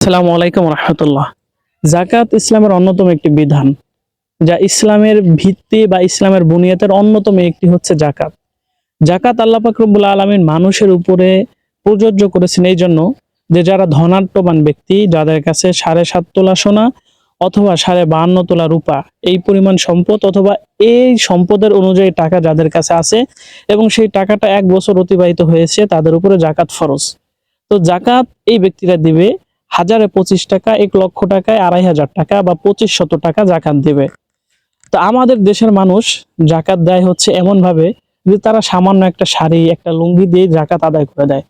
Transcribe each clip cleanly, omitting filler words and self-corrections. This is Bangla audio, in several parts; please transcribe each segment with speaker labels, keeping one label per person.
Speaker 1: আসসালামু আলাইকুম রহমতুল্লাহ। জাকাত ইসলামের অন্যতম একটি বিধান, যা ইসলামের ভিত্তি বা ইসলামের বুনিয়াদের অন্যতম একটি হচ্ছে জাকাত। জাকাত আল্লাহ পাক রব্বুল আলামিন মানুষের উপরে প্রযোজ্য করেছেন এই জন্য যে যারা ধনাঢ্যবান ব্যক্তি, যাদের কাছে 7.5 তোলা সোনা অথবা 52.5 তোলা রূপা এই পরিমাণ সম্পদ অথবা এই সম্পদের অনুযায়ী টাকা যাদের কাছে আছে এবং সেই টাকাটা 1 বছর অতিবাহিত হয়েছে, তাদের উপরে জাকাত ফরজ। তো জাকাত এই ব্যক্তিরা দিবে 1025 টাকা, 1 লক্ষ টাকায় 2500 টাকা বা 2500 টাকা জাকাত দিবে। তো আমাদের দেশের মানুষ জাকাত দেয় হচ্ছে এমন ভাবে যে তারা সামান্য একটা শাড়ি, একটা লুঙ্গি দিয়ে জাকাত আদায় করে দেয়।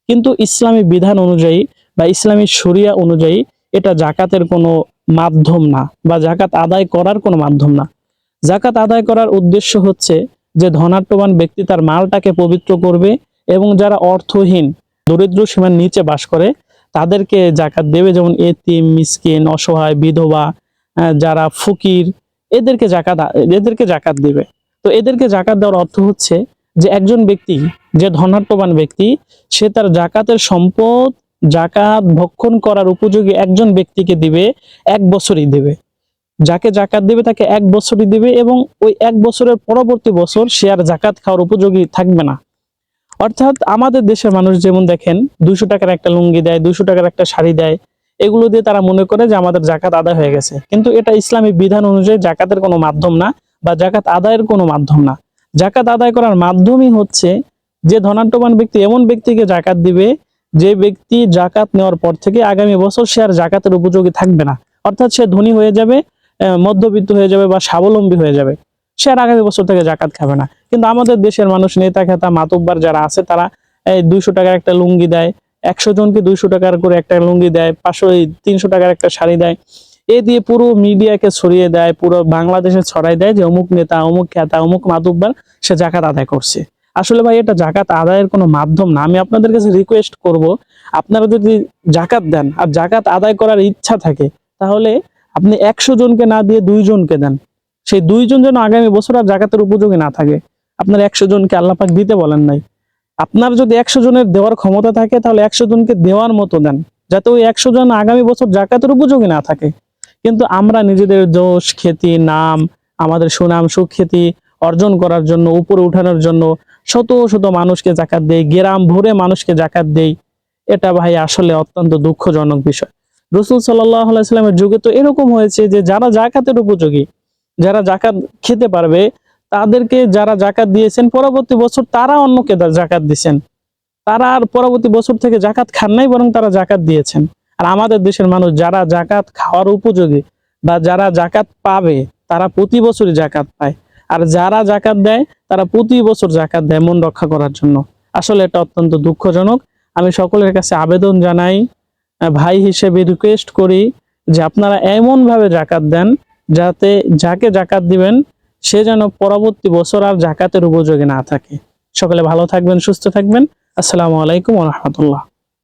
Speaker 1: কিন্তু ইসলামী বিধান অনুযায়ী বা ইসলামী শরিয়া অনুযায়ী এটা জাকাতের কোনো মাধ্যম না বা জাকাত আদায় করার কোনো মাধ্যম না। জাকাত আদায় করার উদ্দেশ্য হচ্ছে যে ধনাঢ্যবান ব্যক্তি তার মালটাকে পবিত্র করবে এবং যারা অর্থহীন, দরিদ্র সীমার নিচে বাস করে তাদেরকে জাকাত দেবে, যেমন এতিম, মিসকিন, অসহায়, বিধবা, যারা ফকির, এদেরকে জাকাত দিবে। তো এদেরকে জাকাত দেওয়ার অর্থ হচ্ছে যে একজন ব্যক্তি, যে ধনাঢ্যবান ব্যক্তি, সে তার জাকাতের সম্পদ জাকাত ভক্ষণ করার উপযোগী একজন ব্যক্তিকে দিবে, 1 বছরই দিবে। যাকে জাকাত দিবে তাকে 1 বছরই দিবে এবং ওই 1 বছরের পরবর্তী বছর সে আর জাকাত খাওয়ার উপযোগী থাকবে না। অর্থাৎ আমাদের দেশের মানুষ যেমন দেখেন 200 টাকার একটা লুঙ্গি দেয়, 200 টাকার একটা শাড়ি দেয়, এগুলো দিয়ে তারা মনে করে যে আমাদের জাকাত আদায় হয়ে গেছে। কিন্তু এটা ইসলামী বিধান অনুযায়ী জাকাতের কোনো মাধ্যম না বা জাকাত আদায়ের কোনো মাধ্যম না। জাকাত আদায় করার মাধ্যমই হচ্ছে যে ধনাঢ্যবান ব্যক্তি এমন ব্যক্তিকে জাকাত দিবে যে ব্যক্তি জাকাত নেওয়ার পর থেকে আগামী বছর সে আর জাকাতের উপযোগী থাকবে না। অর্থাৎ সে ধনী হয়ে যাবে, মধ্যবিত্ত হয়ে যাবে বা স্বাবলম্বী হয়ে যাবে, সে আর আগামী বছর থেকে জাকাত খাবে না। কিন্তু আমাদের দেশের মানুষ, নেতা খেতা মাতব্বার যারা আছে, তারা 200 টাকার একটা লুঙ্গি দেয়, 100 জনকে 200 টাকার করে একটা লুঙ্গি দেয়, 300 টাকার একটা শাড়ি দেয়, এ দিয়ে পুরো মিডিয়াকে ছড়িয়ে দেয়, পুরো বাংলাদেশে ছড়াই দেয় যে অমুক নেতা, অমুক খেতা, অমুক মাতব্বার সে জাকাত আদায় করছে। আসলে ভাই এটা জাকাত আদায়ের কোনো মাধ্যম না। আমি আপনাদের কাছে রিকোয়েস্ট করব, আপনারা যদি জাকাত দেন আর জাকাত আদায় করার ইচ্ছা থাকে, তাহলে আপনি 100 জনকে না দিয়ে 2 জনকে দেন। সেই 2 জন যেন আগামী বছর আর জাকাতের উপযোগী না থাকে। আপনার 100 জনকে আল্লাহ পাক দিতে বলেন নাই। আপনার যদি 100 জনের দেওয়ার ক্ষমতা থাকে তাহলে 100 জনকে দেওয়ার মতো দেন, যাতে ওই 100 জন আগামী বছর জাকাতের উপযোগী না থাকে। কিন্তু আমরা নিজেদের যশ খ্যাতি, নাম, আমাদের সুনাম সুখ্যাতি অর্জন করার জন্য, উপরে উঠানোর জন্য শত শত মানুষকে জাকাত দেই, গ্রাম ভরে মানুষকে জাকাত দেই। এটা ভাই আসলে অত্যন্ত দুঃখজনক বিষয়। রাসূল সাল্লাল্লাহু আলাইহি সাল্লামের যুগে তো এরকম হয়েছে যে যারা জাকাতের উপযোগী, যারা জাকাত খেতে পারবে, তাদেরকে যারা জাকাত দিয়েছেন পরবর্তী বছর তারা অন্যকে জাকাত দিয়েছেন। তারা আর পরবর্তী বছর থেকে জাকাত খান নাই, বরং তারা জাকাত দিয়েছেন। আর আমাদের দেশের মানুষ যারা জাকাত খাওয়ার উপযোগী বা যারা জাকাত পাবে, তারা প্রতি বছরই জাকাত পায়। আর যারা জাকাত দেয় তারা প্রতি বছর জাকাত দেয় মন রক্ষা করার জন্য। আসলে এটা অত্যন্ত দুঃখজনক। আমি সকলের কাছে আবেদন জানাই, ভাই হিসেবে রিকোয়েস্ট করি যে আপনারা এমন ভাবে জাকাত দেন যাতে যাকে জাকাত দিবেন সে যেন পরবর্তী বছর আর জাকাতের উপযোগী না থাকে। সকলে ভালো থাকবেন, সুস্থ থাকবেন। আসসালামু আলাইকুম ওয়া রাহমাতুল্লাহ।